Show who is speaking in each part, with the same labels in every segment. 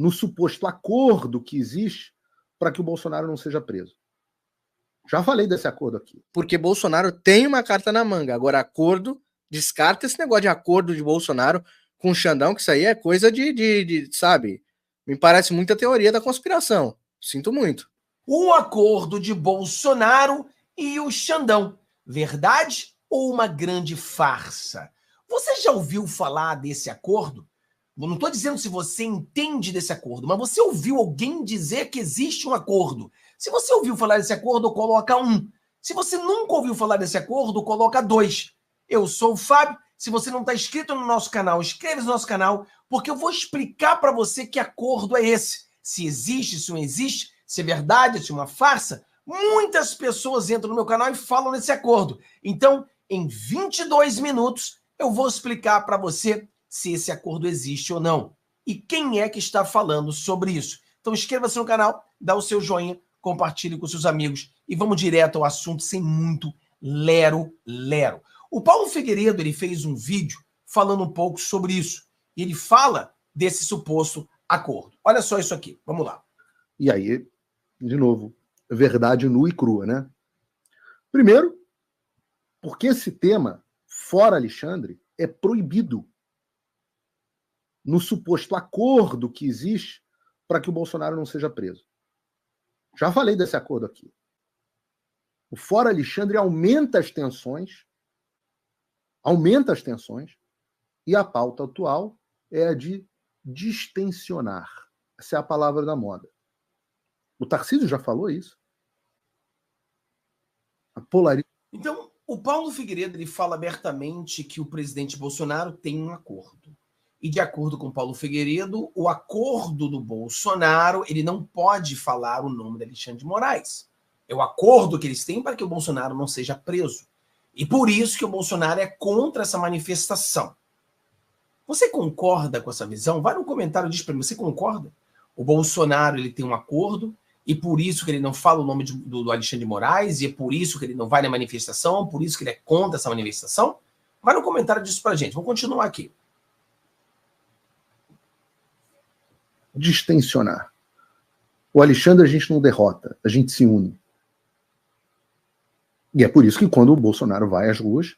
Speaker 1: no suposto acordo que existe para que o Bolsonaro não seja preso. Já falei desse acordo aqui.
Speaker 2: Porque Bolsonaro tem uma carta na manga. Agora, acordo, descarta esse negócio de acordo de Bolsonaro com o Xandão, que isso aí é coisa sabe? Me parece muita teoria da conspiração. Sinto muito.
Speaker 3: Um acordo de Bolsonaro e o Xandão. Verdade ou uma grande farsa? Você já ouviu falar desse acordo? Eu não estou dizendo se você entende desse acordo, mas você ouviu alguém dizer que existe um acordo. Se você ouviu falar desse acordo, coloca 1. Se você nunca ouviu falar desse acordo, coloca 2. Eu sou o Fábio. Se você não está inscrito no nosso canal, inscreva-se no nosso canal, porque eu vou explicar para você que acordo é esse. Se existe, se não existe, se é verdade, se é uma farsa. Muitas pessoas entram no meu canal e falam desse acordo. Então, em 22 minutos, eu vou explicar para você se esse acordo existe ou não. E quem é que está falando sobre isso. Então inscreva-se no canal, dá o seu joinha, compartilhe com seus amigos e vamos direto ao assunto sem muito lero. O Paulo Figueiredo ele fez um vídeo falando um pouco sobre isso. E ele fala desse suposto acordo. Olha só isso aqui, vamos lá.
Speaker 1: E aí, de novo, verdade nua e crua, né? Primeiro, porque esse tema, fora Alexandre, é proibido no suposto acordo que existe para que o Bolsonaro não seja preso. Já falei desse acordo aqui. O fora Alexandre aumenta as tensões, e a pauta atual é a de distensionar. Essa é a palavra da moda. O Tarcísio já falou isso. A polarização.
Speaker 3: Então, o Paulo Figueiredo ele fala abertamente que o presidente Bolsonaro tem um acordo. E de acordo com Paulo Figueiredo, o acordo do Bolsonaro, ele não pode falar o nome de Alexandre de Moraes. É o acordo que eles têm para que o Bolsonaro não seja preso. E por isso que o Bolsonaro é contra essa manifestação. Você concorda com essa visão? Vai no comentário e diz para mim, você concorda? O Bolsonaro ele tem um acordo e por isso que ele não fala o nome do Alexandre de Moraes e é por isso que ele não vai na manifestação, por isso que ele é contra essa manifestação? Vai no comentário disso pra gente. Vamos continuar aqui.
Speaker 1: Distensionar. O Alexandre a gente não derrota, a gente se une. E é por isso que quando o Bolsonaro vai às ruas,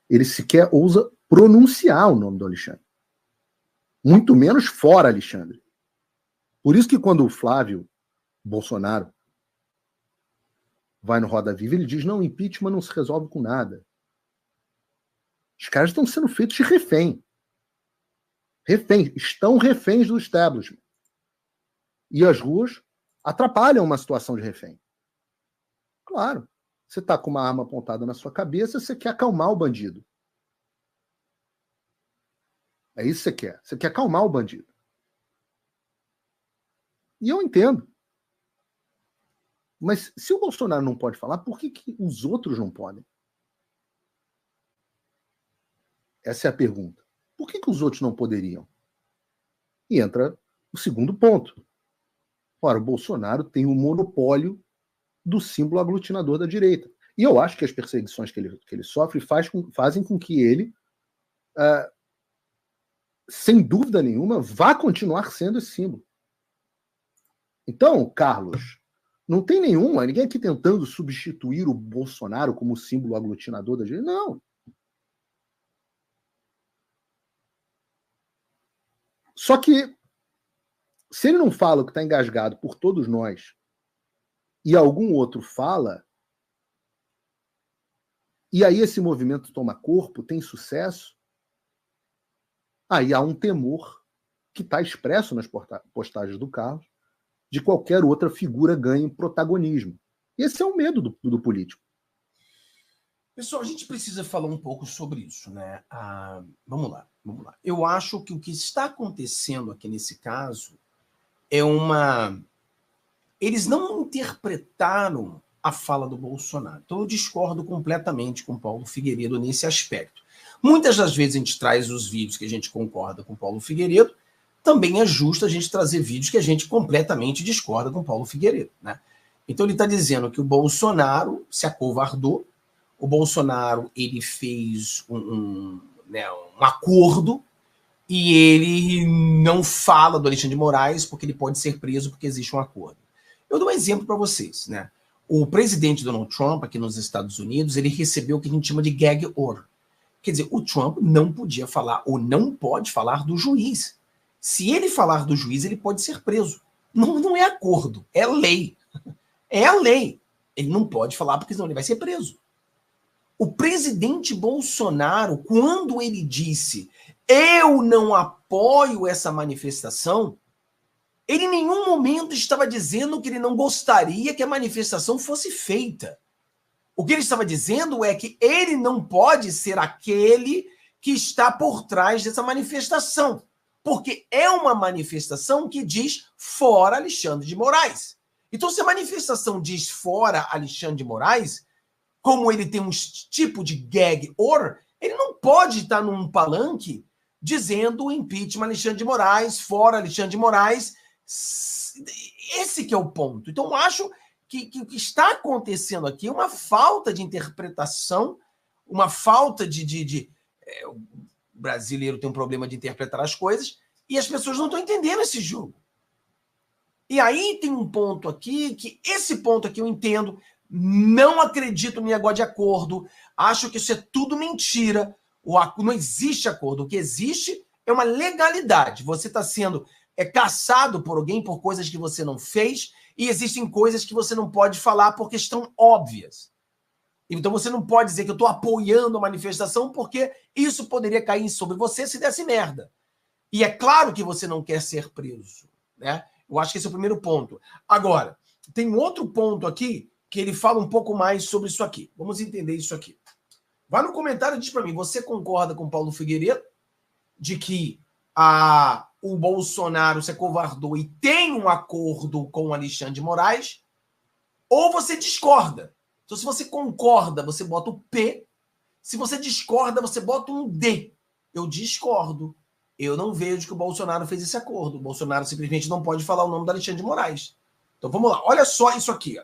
Speaker 1: ele sequer ousa pronunciar o nome do Alexandre. Muito menos fora Alexandre. Por isso que quando o Flávio Bolsonaro vai no Roda Viva, ele diz, não, impeachment não se resolve com nada. Os caras estão sendo feitos de refém. Estão reféns do establishment. E as ruas atrapalham uma situação de refém. Claro, você está com uma arma apontada na sua cabeça, você quer acalmar o bandido. É isso que você quer. Você quer acalmar o bandido. E eu entendo. Mas se o Bolsonaro não pode falar, por que os outros não podem? Essa é a pergunta. Por que os outros não poderiam? E entra o segundo ponto. Ora, o Bolsonaro tem o monopólio do símbolo aglutinador da direita. E eu acho que as perseguições que ele sofre fazem com que ele, sem dúvida nenhuma, vá continuar sendo esse símbolo. Então, Carlos, não tem ninguém aqui tentando substituir o Bolsonaro como símbolo aglutinador da direita. Não. Só que, se ele não fala o que está engasgado por todos nós, e algum outro fala, e aí esse movimento toma corpo, tem sucesso, aí há um temor que está expresso nas postagens do Carlos, de qualquer outra figura ganhe protagonismo. Esse é o medo do político.
Speaker 3: Pessoal, a gente precisa falar um pouco sobre isso, né? Vamos lá. Eu acho que o que está acontecendo aqui nesse caso é eles não interpretaram a fala do Bolsonaro. Então eu discordo completamente com Paulo Figueiredo nesse aspecto. Muitas das vezes a gente traz os vídeos que a gente concorda com Paulo Figueiredo, também é justo a gente trazer vídeos que a gente completamente discorda com Paulo Figueiredo, né? Então ele está dizendo que o Bolsonaro se acovardou, o Bolsonaro ele fez um acordo e ele não fala do Alexandre de Moraes porque ele pode ser preso porque existe um acordo. Eu dou um exemplo para vocês, né? O presidente Donald Trump, aqui nos Estados Unidos, ele recebeu o que a gente chama de gag order. Quer dizer, o Trump não podia falar, ou não pode falar do juiz. Se ele falar do juiz, ele pode ser preso. Não é acordo, é lei. É a lei. Ele não pode falar porque senão ele vai ser preso. O presidente Bolsonaro, quando ele disse eu não apoio essa manifestação, ele em nenhum momento estava dizendo que ele não gostaria que a manifestação fosse feita. O que ele estava dizendo é que ele não pode ser aquele que está por trás dessa manifestação, porque é uma manifestação que diz fora Alexandre de Moraes. Então, se a manifestação diz fora Alexandre de Moraes, como ele tem um tipo de gag order, ele não pode estar num palanque dizendo impeachment Alexandre de Moraes, fora Alexandre de Moraes. Esse que é o ponto. Então, eu acho que o que está acontecendo aqui é uma falta de interpretação, uma falta de o brasileiro tem um problema de interpretar as coisas e as pessoas não estão entendendo esse jogo. E aí tem um ponto aqui, que esse ponto aqui eu entendo, não acredito no negócio de acordo, acho que isso é tudo mentira, não existe acordo, o que existe é uma legalidade, você está sendo caçado por alguém por coisas que você não fez, e existem coisas que você não pode falar porque estão óbvias. Então você não pode dizer que eu estou apoiando a manifestação porque isso poderia cair sobre você se desse merda. E é claro que você não quer ser preso, né? Eu acho que esse é o primeiro ponto. Agora, tem um outro ponto aqui que ele fala um pouco mais sobre isso aqui. Vamos entender isso aqui. Vai no comentário e diz para mim, você concorda com Paulo Figueiredo de que o Bolsonaro se acovardou e tem um acordo com o Alexandre de Moraes? Ou você discorda? Então, se você concorda, você bota o P. Se você discorda, você bota um D. Eu discordo. Eu não vejo que o Bolsonaro fez esse acordo. O Bolsonaro simplesmente não pode falar o nome do Alexandre de Moraes. Então vamos lá. Olha só isso aqui. Ó.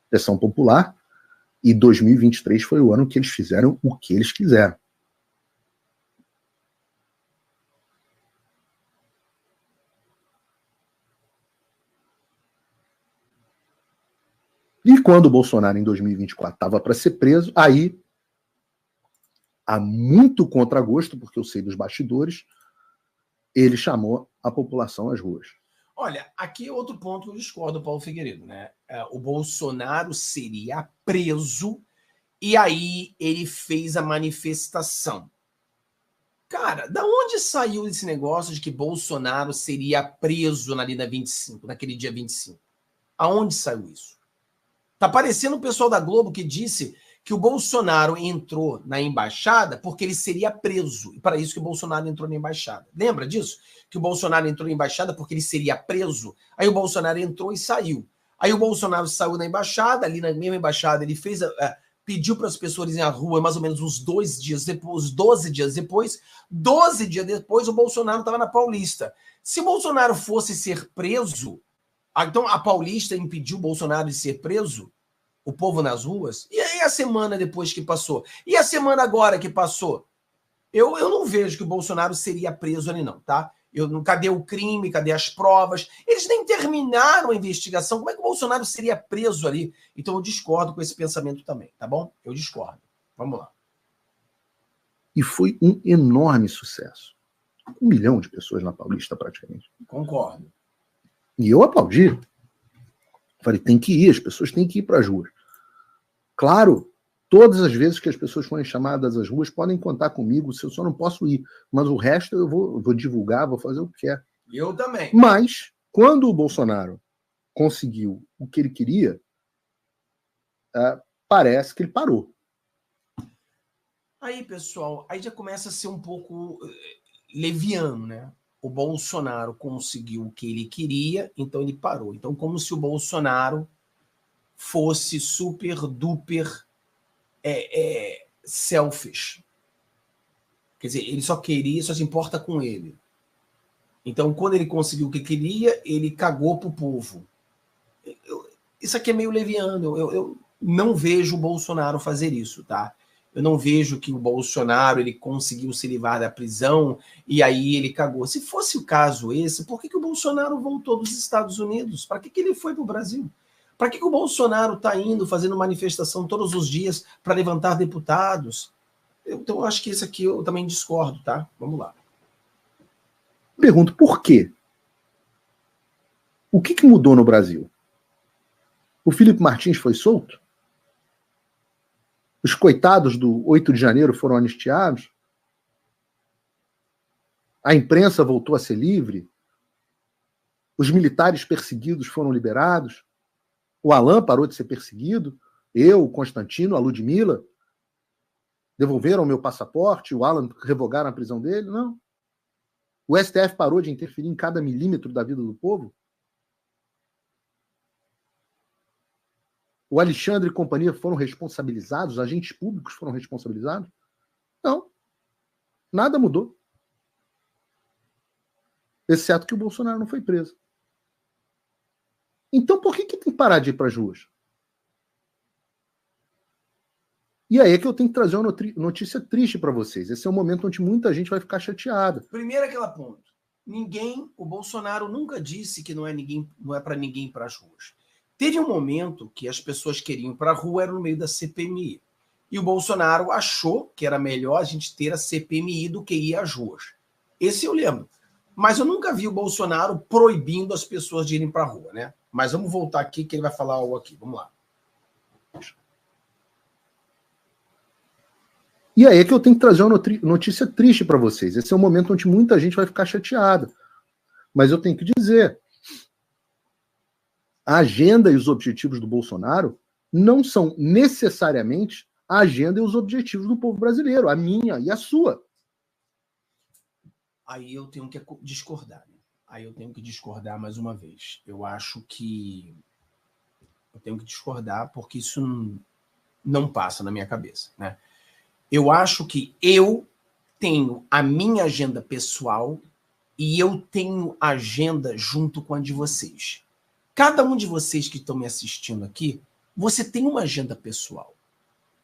Speaker 1: Pressão popular. E 2023 foi o ano que eles fizeram o que eles quiseram. E quando o Bolsonaro, em 2024, estava para ser preso, aí, a muito contragosto, porque eu sei dos bastidores, ele chamou a população às ruas.
Speaker 3: Olha, aqui é outro ponto que eu discordo do Paulo Figueiredo, né? O Bolsonaro seria preso e aí ele fez a manifestação. Cara, da onde saiu esse negócio de que Bolsonaro seria preso ali na 25, naquele dia 25? Aonde saiu isso? Tá parecendo o pessoal da Globo que disse que o Bolsonaro entrou na embaixada porque ele seria preso. E para isso que o Bolsonaro entrou na embaixada. Lembra disso? Que o Bolsonaro entrou na embaixada porque ele seria preso. Aí o Bolsonaro entrou e saiu. Aí o Bolsonaro saiu na embaixada, ali na mesma embaixada, ele fez pediu para as pessoas irem à rua mais ou menos uns 2 dias depois, 12 dias depois. 12 dias depois, o Bolsonaro estava na Paulista. Se o Bolsonaro fosse ser preso, então a Paulista impediu o Bolsonaro de ser preso? O povo nas ruas? E aí a semana depois que passou? E a semana agora que passou? Eu não vejo que o Bolsonaro seria preso ali não, tá? Cadê o crime? Cadê as provas? Eles nem terminaram a investigação. Como é que o Bolsonaro seria preso ali? Então eu discordo com esse pensamento também, tá bom? Eu discordo. Vamos lá.
Speaker 1: E foi um enorme sucesso. 1 milhão de pessoas na Paulista, praticamente.
Speaker 3: Concordo.
Speaker 1: E eu aplaudi. Falei, tem que ir, as pessoas têm que ir para as ruas. Claro, todas as vezes que as pessoas forem chamadas às ruas, podem contar comigo, se eu só não posso ir. Mas o resto eu vou divulgar, vou fazer o que quer.
Speaker 3: Eu também.
Speaker 1: Mas, quando o Bolsonaro conseguiu o que ele queria, parece que ele parou.
Speaker 3: Aí, pessoal, aí já começa a ser um pouco leviano, né? O Bolsonaro conseguiu o que ele queria, então ele parou. Então, como se o Bolsonaro fosse super duper selfish. Quer dizer, ele só se importa com ele. Então, quando ele conseguiu o que queria, ele cagou pro povo. Isso aqui é meio leviano. Eu não vejo o Bolsonaro fazer isso, tá? Eu não vejo que o Bolsonaro ele conseguiu se livrar da prisão e aí ele cagou. Se fosse o caso esse, por que o Bolsonaro voltou dos Estados Unidos? Para que ele foi para o Brasil? Para que o Bolsonaro está indo, fazendo manifestação todos os dias para levantar deputados? Então, eu acho que esse aqui eu também discordo, tá? Vamos lá.
Speaker 1: Pergunto, por quê? O que mudou no Brasil? O Felipe Martins foi solto? Os coitados do 8 de janeiro foram anistiados? A imprensa voltou a ser livre? Os militares perseguidos foram liberados? O Alan parou de ser perseguido? Eu, o Constantino, a Ludmilla devolveram o meu passaporte? O Alan revogaram a prisão dele? Não. O STF parou de interferir em cada milímetro da vida do povo? O Alexandre e companhia foram responsabilizados? Os agentes públicos foram responsabilizados? Não. Nada mudou. Exceto que o Bolsonaro não foi preso. Então por que tem que parar de ir para as ruas? E aí é que eu tenho que trazer uma notícia triste para vocês. Esse é um momento onde muita gente vai ficar chateada.
Speaker 3: Primeiro aquele ponto. O Bolsonaro nunca disse que não é para ninguém ir para as ruas. Teve um momento que as pessoas queriam ir para a rua, era no meio da CPMI. E o Bolsonaro achou que era melhor a gente ter a CPMI do que ir às ruas. Esse eu lembro. Mas eu nunca vi o Bolsonaro proibindo as pessoas de irem para a rua, né? Mas vamos voltar aqui que ele vai falar algo aqui. Vamos lá.
Speaker 1: E aí é que eu tenho que trazer uma notícia triste para vocês. Esse é um momento onde muita gente vai ficar chateada. Mas eu tenho que dizer, a agenda e os objetivos do Bolsonaro não são necessariamente a agenda e os objetivos do povo brasileiro, a minha e a sua.
Speaker 3: Aí eu tenho que discordar. Né? Aí eu tenho que discordar mais uma vez. Eu acho que eu tenho que discordar porque isso não passa na minha cabeça. Né? Eu acho que eu tenho a minha agenda pessoal e eu tenho agenda junto com a de vocês. Cada um de vocês que estão me assistindo aqui, você tem uma agenda pessoal.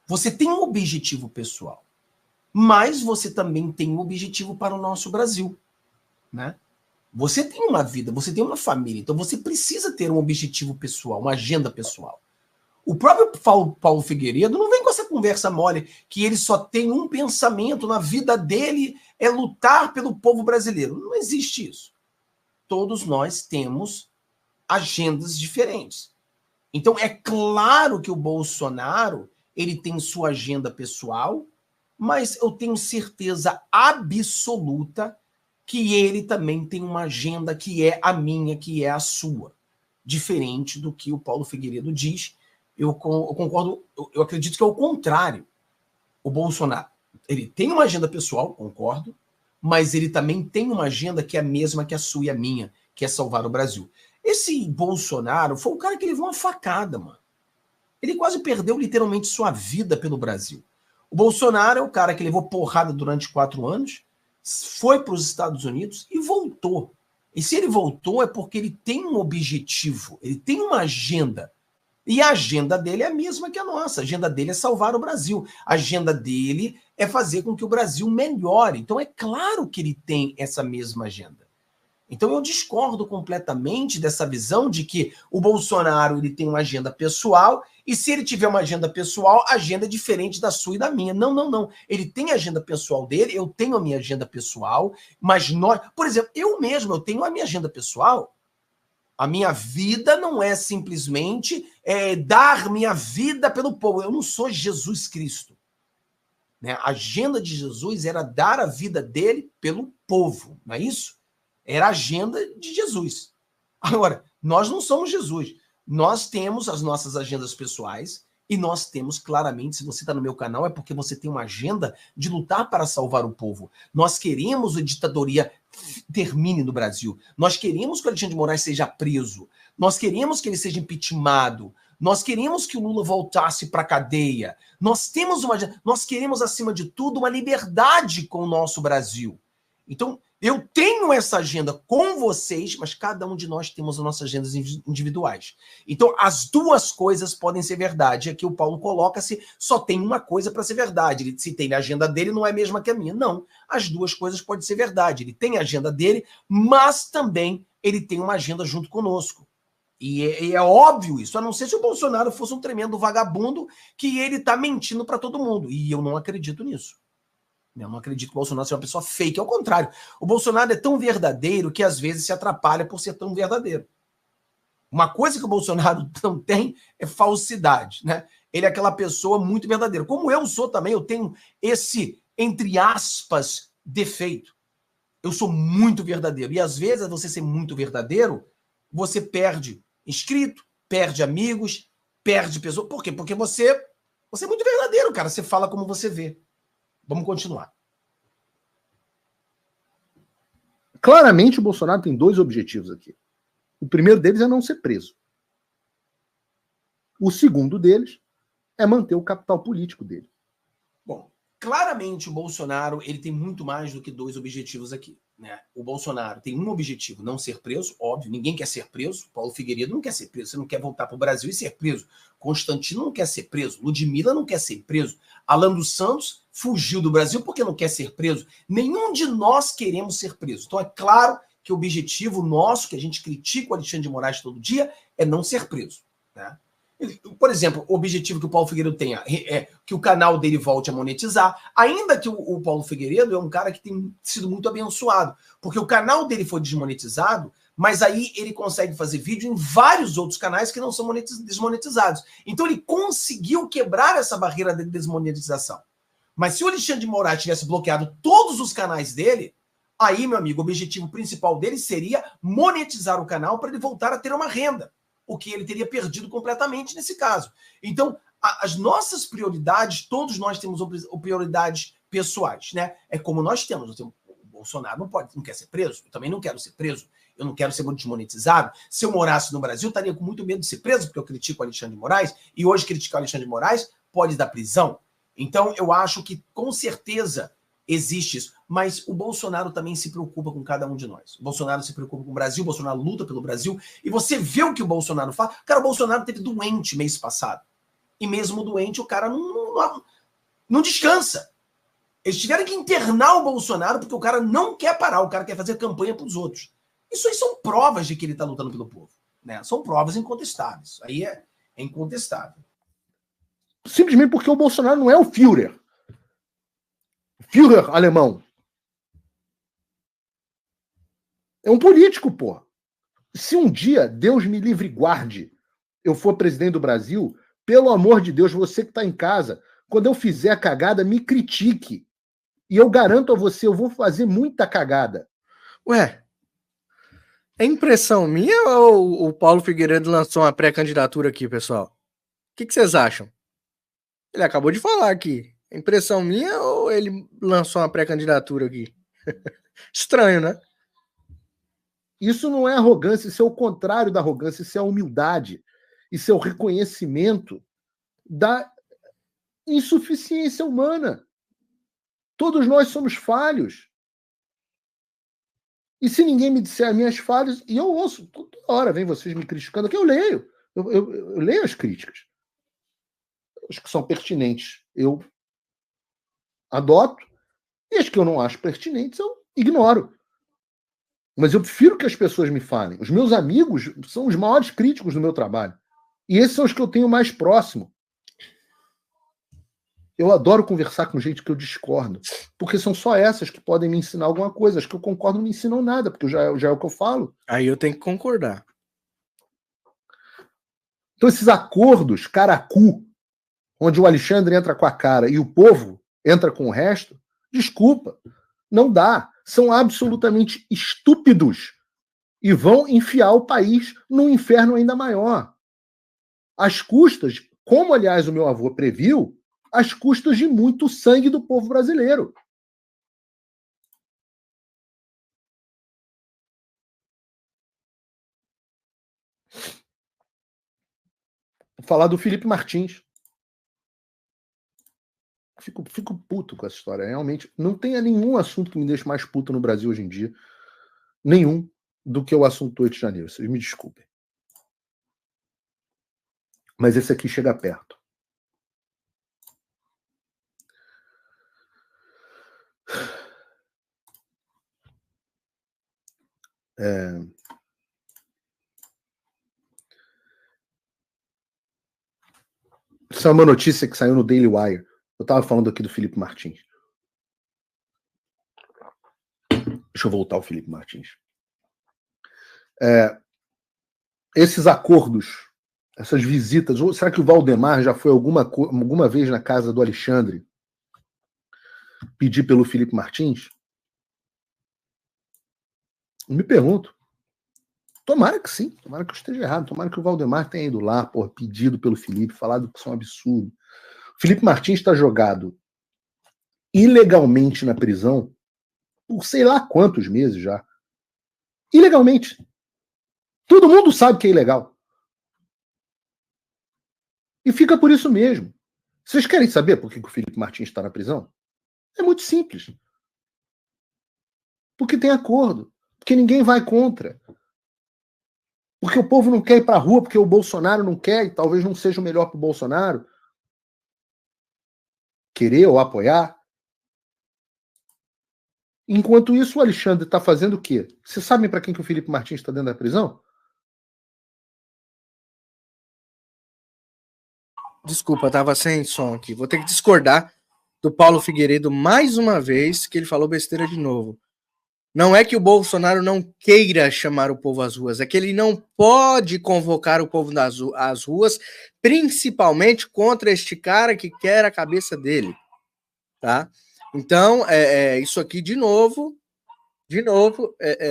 Speaker 3: Você tem um objetivo pessoal. Mas você também tem um objetivo para o nosso Brasil. Né? Você tem uma vida, você tem uma família, então você precisa ter um objetivo pessoal, uma agenda pessoal. O próprio Paulo Figueiredo não vem com essa conversa mole que ele só tem um pensamento na vida dele, é lutar pelo povo brasileiro. Não existe isso. Todos nós temos agendas diferentes. Então, é claro que o Bolsonaro ele tem sua agenda pessoal, mas eu tenho certeza absoluta que ele também tem uma agenda que é a minha, que é a sua. Diferente do que o Paulo Figueiredo diz, eu concordo, eu acredito que é o contrário. O Bolsonaro, ele tem uma agenda pessoal, concordo, mas ele também tem uma agenda que é a mesma que a sua e a minha, que é salvar o Brasil. Esse Bolsonaro foi o cara que levou uma facada, mano. Ele quase perdeu literalmente sua vida pelo Brasil. O Bolsonaro é o cara que levou porrada durante 4 anos, foi para os Estados Unidos e voltou. E se ele voltou é porque ele tem um objetivo, ele tem uma agenda. E a agenda dele é a mesma que a nossa. A agenda dele é salvar o Brasil. A agenda dele é fazer com que o Brasil melhore. Então é claro que ele tem essa mesma agenda. Então eu discordo completamente dessa visão de que o Bolsonaro ele tem uma agenda pessoal e se ele tiver uma agenda pessoal, a agenda é diferente da sua e da minha. Não, não, não. Ele tem a agenda pessoal dele, eu tenho a minha agenda pessoal, mas nós... Por exemplo, eu mesmo, eu tenho a minha agenda pessoal. A minha vida não é simplesmente dar minha vida pelo povo. Eu não sou Jesus Cristo. Né? A agenda de Jesus era dar a vida dele pelo povo, não é isso? Era a agenda de Jesus. Agora, nós não somos Jesus. Nós temos as nossas agendas pessoais e nós temos claramente, se você está no meu canal, é porque você tem uma agenda de lutar para salvar o povo. Nós queremos a ditadoria termine no Brasil. Nós queremos que o Alexandre de Moraes seja preso. Nós queremos que ele seja impeachmentado. Nós queremos que o Lula voltasse para a cadeia. Nós queremos, acima de tudo, uma liberdade com o nosso Brasil. Então, Eu tenho essa agenda com vocês, mas cada um de nós temos as nossas agendas individuais. Então, as duas coisas podem ser verdade. Aqui o Paulo coloca-se, só tem uma coisa para ser verdade. Ele, se tem a agenda dele, não é a mesma que a minha. Não, as duas coisas podem ser verdade. Ele tem a agenda dele, mas também ele tem uma agenda junto conosco. E é óbvio isso, a não ser se o Bolsonaro fosse um tremendo vagabundo que ele está mentindo para todo mundo. E eu não acredito nisso. Eu não acredito que o Bolsonaro seja uma pessoa fake. Ao contrário, o Bolsonaro é tão verdadeiro que às vezes se atrapalha por ser tão verdadeiro. Uma coisa que o Bolsonaro não tem é falsidade, né? Ele é aquela pessoa muito verdadeira. Como eu sou também, eu tenho esse, entre aspas, defeito. Eu sou muito verdadeiro. E às vezes, você ser muito verdadeiro, você perde inscrito, perde amigos, perde pessoas. Por quê? Porque você é muito verdadeiro, cara. Você fala como você vê. Vamos continuar.
Speaker 1: Claramente, o Bolsonaro tem dois objetivos aqui. O primeiro deles é não ser preso. O segundo deles é manter o capital político dele.
Speaker 3: Bom, claramente o Bolsonaro ele tem muito mais do que dois objetivos aqui. Né? O Bolsonaro tem um objetivo, não ser preso, óbvio, ninguém quer ser preso. Paulo Figueiredo não quer ser preso, você não quer voltar para o Brasil e ser preso. Constantino não quer ser preso, Ludmilla não quer ser preso, Alan dos Santos fugiu do Brasil porque não quer ser preso. Nenhum de nós queremos ser preso. Então é claro que o objetivo nosso, que a gente critica o Alexandre de Moraes todo dia, é não ser preso. Né? Por exemplo, o objetivo que o Paulo Figueiredo tem é que o canal dele volte a monetizar, ainda que o Paulo Figueiredo é um cara que tem sido muito abençoado, porque o canal dele foi desmonetizado, mas aí ele consegue fazer vídeo em vários outros canais que não são desmonetizados. Então ele conseguiu quebrar essa barreira de desmonetização. Mas se o Alexandre de Moraes tivesse bloqueado todos os canais dele, aí, meu amigo, o objetivo principal dele seria monetizar o canal para ele voltar a ter uma renda, o que ele teria perdido completamente nesse caso. Então, as nossas prioridades, todos nós temos prioridades pessoais, né? É como nós temos. O Bolsonaro não quer ser preso, eu também não quero ser preso, eu não quero ser desmonetizado. Se eu morasse no Brasil, eu estaria com muito medo de ser preso, porque eu critico o Alexandre de Moraes, e hoje criticar o Alexandre de Moraes pode dar prisão. Então, eu acho que, com certeza, existe isso. Mas o Bolsonaro também se preocupa com cada um de nós. O Bolsonaro se preocupa com o Brasil, o Bolsonaro luta pelo Brasil. E você vê o que o Bolsonaro faz. Cara, o Bolsonaro teve doente mês passado. E mesmo doente, o cara não descansa. Eles tiveram que internar o Bolsonaro porque o cara não quer parar, o cara quer fazer campanha para os outros. Isso aí são provas de que ele está lutando pelo povo. Né? São provas incontestáveis. Aí é incontestável.
Speaker 1: Simplesmente porque o Bolsonaro não é o Führer. Führer alemão. É um político, pô. Se um dia, Deus me livre e guarde, eu for presidente do Brasil, pelo amor de Deus, você que está em casa, quando eu fizer a cagada, me critique. E eu garanto a você, eu vou fazer muita cagada.
Speaker 2: Ué, é impressão minha ou o Paulo Figueiredo lançou uma pré-candidatura aqui, pessoal? O que vocês acham? Ele acabou de falar aqui. É impressão minha ou ele lançou uma pré-candidatura aqui? Estranho, né?
Speaker 1: Isso não é arrogância, isso é o contrário da arrogância, isso é a humildade. Isso é o reconhecimento da insuficiência humana. Todos nós somos falhos. E se ninguém me disser as minhas falhas, e eu ouço, toda hora vem vocês me criticando, que eu leio. Eu leio as críticas. As que são pertinentes, eu adoto. E as que eu não acho pertinentes, eu ignoro. Mas eu prefiro que as pessoas me falem. Os meus amigos são os maiores críticos do meu trabalho. E esses são os que eu tenho mais próximo. Eu adoro conversar com gente que eu discordo. Porque são só essas que podem me ensinar alguma coisa. As que eu concordo não me ensinam nada, porque já é o que eu falo.
Speaker 2: Aí eu tenho que concordar.
Speaker 1: Então esses acordos caracu, onde o Alexandre entra com a cara e o povo entra com o resto, desculpa, não dá. São absolutamente estúpidos e vão enfiar o país num inferno ainda maior. Às custas, como aliás o meu avô previu, às custas de muito sangue do povo brasileiro. Vou falar do Felipe Martins. Fico puto com essa história. Realmente, não tem nenhum assunto que me deixe mais puto no Brasil hoje em dia. Nenhum do que o assunto do 8 de janeiro. Vocês me desculpem. Mas esse aqui chega perto. Isso é uma notícia que saiu no Daily Wire. Eu estava falando aqui do Felipe Martins. Deixa eu voltar ao Felipe Martins. Esses acordos, essas visitas, ou será que o Valdemar já foi alguma vez na casa do Alexandre pedir pelo Felipe Martins? Eu me pergunto. Tomara que sim, tomara que eu esteja errado, tomara que o Valdemar tenha ido lá, pedido pelo Felipe, falado que isso é um absurdo. O Felipe Martins está jogado ilegalmente na prisão por sei lá quantos meses já. Ilegalmente. Todo mundo sabe que é ilegal. E fica por isso mesmo. Vocês querem saber por que o Felipe Martins está na prisão? É muito simples. Porque tem acordo. Porque ninguém vai contra. Porque o povo não quer ir para a rua, porque o Bolsonaro não quer, e talvez não seja o melhor para o Bolsonaro querer ou apoiar. Enquanto isso, o Alexandre está fazendo o quê? Vocês sabem para quem que o Felipe Martins está dentro da prisão?
Speaker 2: Desculpa, estava sem som aqui. Vou ter que discordar do Paulo Figueiredo mais uma vez, que ele falou besteira de novo. Não é que o Bolsonaro não queira chamar o povo às ruas, é que ele não pode convocar o povo às ruas, principalmente contra este cara que quer a cabeça dele, tá? Então, isso aqui, de novo,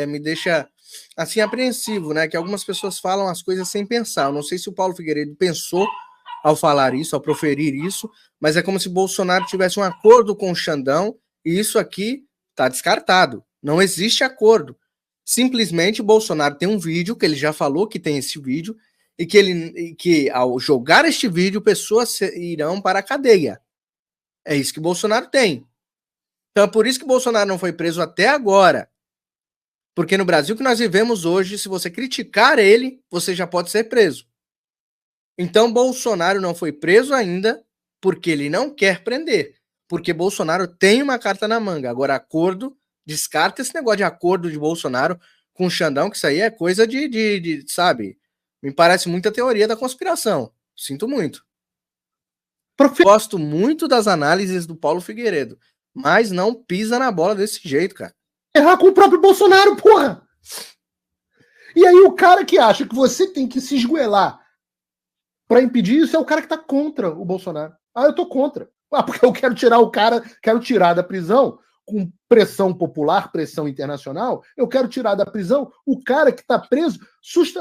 Speaker 2: me deixa, assim, apreensivo, né? Que algumas pessoas falam as coisas sem pensar. Eu não sei se o Paulo Figueiredo pensou ao falar isso, ao proferir isso, mas é como se Bolsonaro tivesse um acordo com o Xandão, e isso aqui está descartado. Não existe acordo. Simplesmente Bolsonaro tem um vídeo, que ele já falou que tem esse vídeo, e que ao jogar este vídeo, pessoas irão para a cadeia. É isso que Bolsonaro tem. Então é por isso que Bolsonaro não foi preso até agora. Porque no Brasil que nós vivemos hoje, se você criticar ele, você já pode ser preso. Então Bolsonaro não foi preso ainda porque ele não quer prender. Porque Bolsonaro tem uma carta na manga. Agora, acordo, descarta esse negócio de acordo de Bolsonaro com o Xandão, que isso aí é coisa de sabe? Me parece muita teoria da conspiração. Sinto muito. Gosto muito das análises do Paulo Figueiredo, mas não pisa na bola desse jeito, cara.
Speaker 1: Errar com o próprio Bolsonaro, porra! E aí o cara que acha que você tem que se esgoelar para impedir isso é o cara que tá contra o Bolsonaro. Ah, eu tô contra. Ah, porque eu quero tirar o cara, quero tirar da prisão com pressão popular, pressão internacional, eu quero tirar da prisão o cara que está preso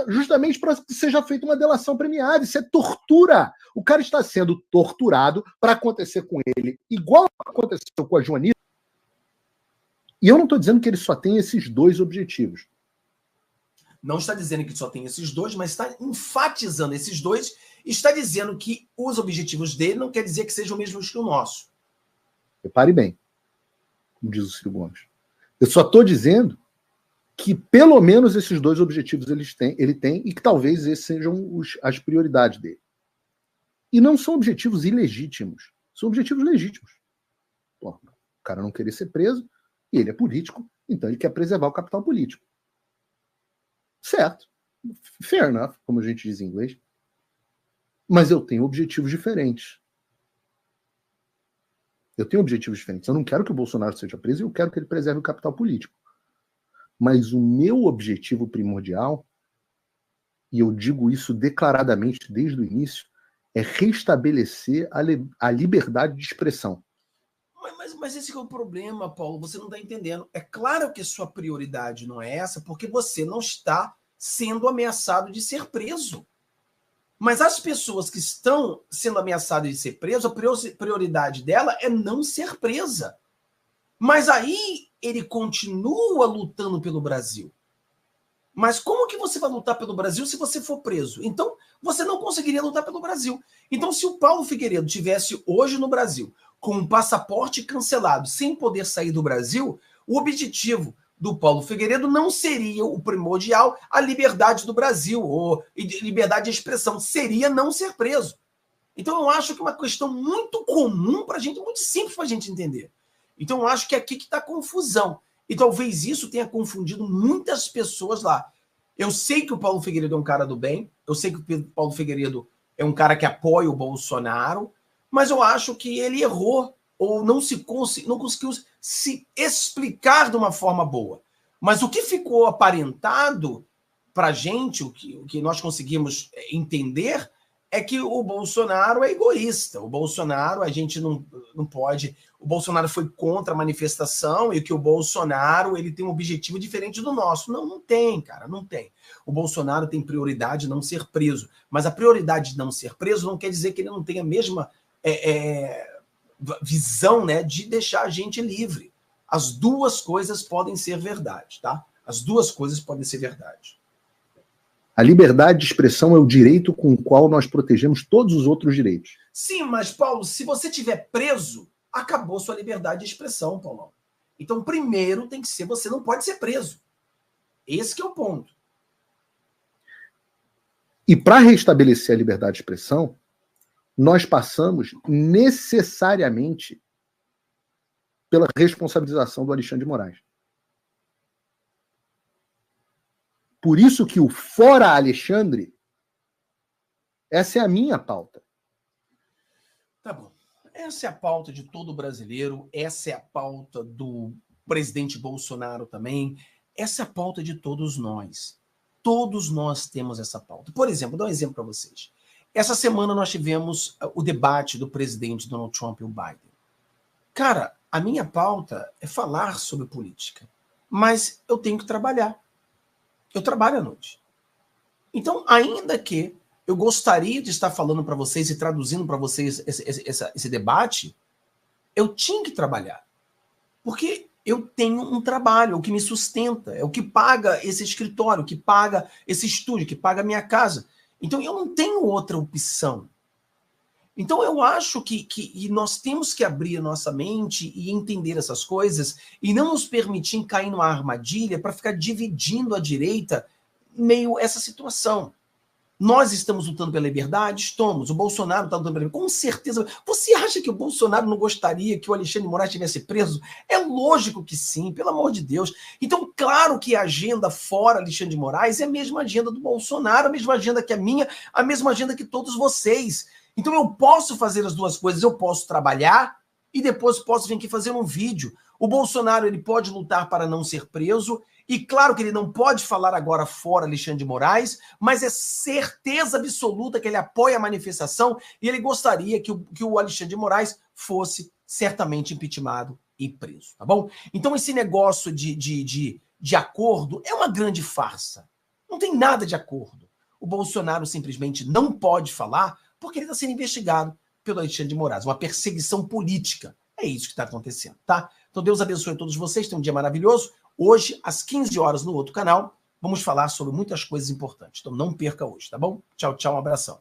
Speaker 1: justamente para que seja feita uma delação premiada. Isso é tortura. O cara está sendo torturado para acontecer com ele, igual aconteceu com a Joanita. E eu não estou dizendo que ele só tem esses dois objetivos.
Speaker 3: Não está dizendo que só tem esses dois, mas está enfatizando esses dois e está dizendo que os objetivos dele não quer dizer que sejam os mesmos que o nosso.
Speaker 1: Repare bem, como diz o Ciro Gomes. Eu só estou dizendo que pelo menos esses dois objetivos ele tem e que talvez esses sejam as prioridades dele. E não são objetivos ilegítimos, são objetivos legítimos. Pô, o cara não querer ser preso, e ele é político, então ele quer preservar o capital político. Certo. Fair enough, como a gente diz em inglês. Mas eu tenho objetivos diferentes. Eu tenho objetivos diferentes. Eu não quero que o Bolsonaro seja preso, eu quero que ele preserve o capital político. Mas o meu objetivo primordial, e eu digo isso declaradamente desde o início, é restabelecer a liberdade de expressão.
Speaker 3: Mas esse é o problema, Paulo. Você não está entendendo. É claro que sua prioridade não é essa, porque você não está sendo ameaçado de ser preso. Mas as pessoas que estão sendo ameaçadas de ser preso, a prioridade dela é não ser presa. Mas aí ele continua lutando pelo Brasil. Mas como que você vai lutar pelo Brasil se você for preso? Então, você não conseguiria lutar pelo Brasil. Então, se o Paulo Figueiredo tivesse hoje no Brasil com um passaporte cancelado, sem poder sair do Brasil, o objetivo do Paulo Figueiredo não seria o primordial, a liberdade do Brasil, ou liberdade de expressão, seria não ser preso. Então, eu acho que é uma questão muito comum para a gente, muito simples para a gente entender. Então, eu acho que é aqui que está a confusão. E talvez isso tenha confundido muitas pessoas lá. Eu sei que o Paulo Figueiredo é um cara do bem, eu sei que o Paulo Figueiredo é um cara que apoia o Bolsonaro, mas eu acho que ele errou ou não conseguiu se explicar de uma forma boa. Mas o que ficou aparentado para a gente, o que nós conseguimos entender, é que o Bolsonaro é egoísta. O Bolsonaro, a gente não pode... O Bolsonaro foi contra a manifestação e que o Bolsonaro ele tem um objetivo diferente do nosso. Não tem, cara, não tem. O Bolsonaro tem prioridade de não ser preso. Mas a prioridade de não ser preso não quer dizer que ele não tenha a mesma visão, né, de deixar a gente livre. As duas coisas podem ser verdade, tá? As duas coisas podem ser verdade.
Speaker 1: A liberdade de expressão é o direito com o qual nós protegemos todos os outros direitos.
Speaker 3: Sim, mas, Paulo, se você estiver preso, acabou sua liberdade de expressão, Paulão. Então, primeiro tem que ser, você não pode ser preso. Esse que é o ponto.
Speaker 1: E para restabelecer a liberdade de expressão, nós passamos necessariamente pela responsabilização do Alexandre de Moraes. Por isso que o Fora Alexandre, essa é a minha pauta.
Speaker 3: Tá bom. Essa é a pauta de todo brasileiro, essa é a pauta do presidente Bolsonaro também, essa é a pauta de todos nós. Todos nós temos essa pauta. Por exemplo, vou dar um exemplo para vocês. Essa semana nós tivemos o debate do presidente Donald Trump e o Biden. Cara, a minha pauta é falar sobre política, mas eu tenho que trabalhar. Eu trabalho à noite. Então, ainda que eu gostaria de estar falando para vocês e traduzindo para vocês esse debate, eu tinha que trabalhar. Porque eu tenho um trabalho, o que me sustenta, é o que paga esse escritório, o que paga esse estúdio, que paga a minha casa. Então, eu não tenho outra opção. Então, eu acho que nós temos que abrir a nossa mente e entender essas coisas e não nos permitir cair numa armadilha para ficar dividindo a direita meio essa situação. Nós estamos lutando pela liberdade? Estamos. O Bolsonaro está lutando pela liberdade? Com certeza. Você acha que o Bolsonaro não gostaria que o Alexandre de Moraes estivesse preso? É lógico que sim, pelo amor de Deus. Então, claro que a agenda fora Alexandre de Moraes é a mesma agenda do Bolsonaro, a mesma agenda que a minha, a mesma agenda que todos vocês. Então, eu posso fazer as duas coisas. Eu posso trabalhar e depois posso vir aqui fazer um vídeo. O Bolsonaro ele pode lutar para não ser preso. E claro que ele não pode falar agora fora Alexandre de Moraes, mas é certeza absoluta que ele apoia a manifestação e ele gostaria que o Alexandre de Moraes fosse certamente impeachmentado e preso, tá bom? Então esse negócio de acordo é uma grande farsa. Não tem nada de acordo. O Bolsonaro simplesmente não pode falar porque ele está sendo investigado pelo Alexandre de Moraes. Uma perseguição política. É isso que está acontecendo, tá? Então Deus abençoe a todos vocês. Tenham um dia maravilhoso. Hoje, às 15 horas, no outro canal, vamos falar sobre muitas coisas importantes. Então não perca hoje, tá bom? Tchau, tchau, um abração.